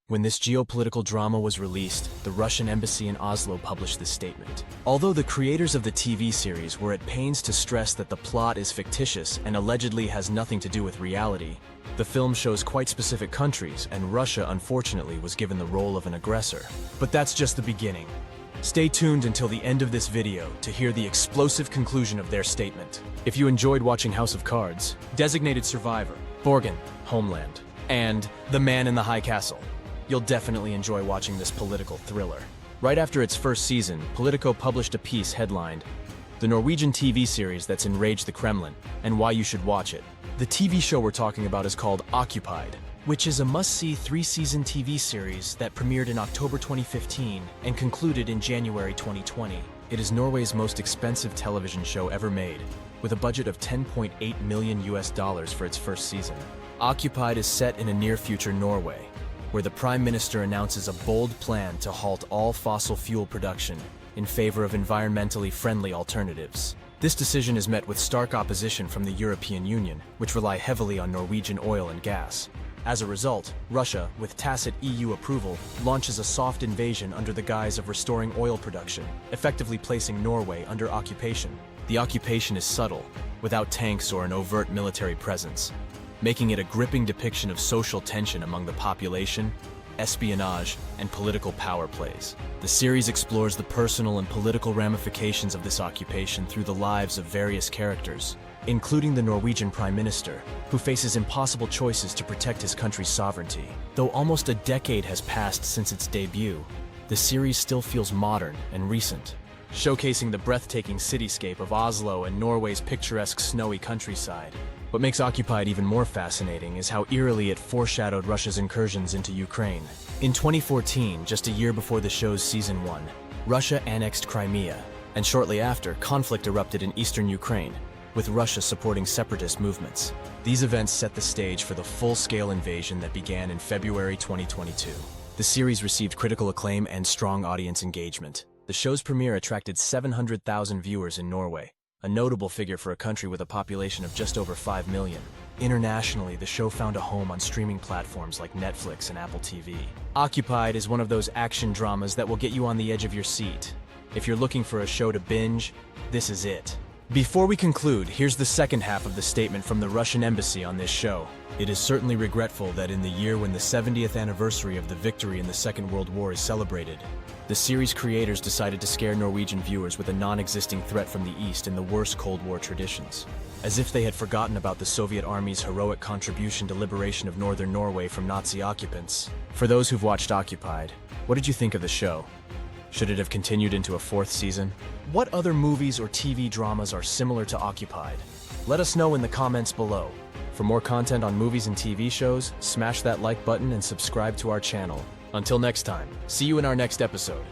When this geopolitical drama was released, the Russian embassy in Oslo published this statement. Although the creators of the TV series were at pains to stress that the plot is fictitious and allegedly has nothing to do with reality, the film shows quite specific countries, and Russia, unfortunately, was given the role of an aggressor. But that's just the beginning. Stay tuned until the end of this video to hear the explosive conclusion of their statement. If you enjoyed watching House of Cards, Designated Survivor, Borgen, Homeland, and The Man in the High Castle, you'll definitely enjoy watching this political thriller. Right after its first season, Politico published a piece headlined, "The Norwegian TV series that's enraged the Kremlin, and why you should watch it." The TV show we're talking about is called Occupied, which is a must-see 3-season TV series that premiered in October 2015 and concluded in January 2020. It is Norway's most expensive television show ever made, with a budget of $10.8 million for its first season. Occupied is set in a near-future Norway, where the Prime Minister announces a bold plan to halt all fossil fuel production in favor of environmentally friendly alternatives. This decision is met with stark opposition from the European Union, which rely heavily on Norwegian oil and gas. As a result, Russia, with tacit EU approval, launches a soft invasion under the guise of restoring oil production, effectively placing Norway under occupation. The occupation is subtle, without tanks or an overt military presence, making it a gripping depiction of social tension among the population, espionage, and political power plays. The series explores the personal and political ramifications of this occupation through the lives of various characters, including the Norwegian Prime Minister, who faces impossible choices to protect his country's sovereignty. Though almost a decade has passed since its debut, the series still feels modern and recent, showcasing the breathtaking cityscape of Oslo and Norway's picturesque snowy countryside. What makes Occupied even more fascinating is how eerily it foreshadowed Russia's incursions into Ukraine. In 2014, just a year before the show's season 1, Russia annexed Crimea, and shortly after, conflict erupted in eastern Ukraine, with Russia supporting separatist movements. These events set the stage for the full-scale invasion that began in February 2022. The series received critical acclaim and strong audience engagement. The show's premiere attracted 700,000 viewers in Norway, a notable figure for a country with a population of just over 5 million. Internationally, the show found a home on streaming platforms like Netflix and Apple TV. Occupied is one of those action dramas that will get you on the edge of your seat. If you're looking for a show to binge, this is it. Before we conclude, here's the second half of the statement from the Russian embassy on this show. It is certainly regretful that in the year when the 70th anniversary of the victory in the Second World War is celebrated, the series creators decided to scare Norwegian viewers with a non-existing threat from the East in the worst Cold War traditions, as if they had forgotten about the Soviet Army's heroic contribution to liberation of northern Norway from Nazi occupants. For those who've watched Occupied, what did you think of the show? Should it have continued into a 4th season? What other movies or TV dramas are similar to Occupied? Let us know in the comments below. For more content on movies and TV shows, smash that like button and subscribe to our channel. Until next time, see you in our next episode.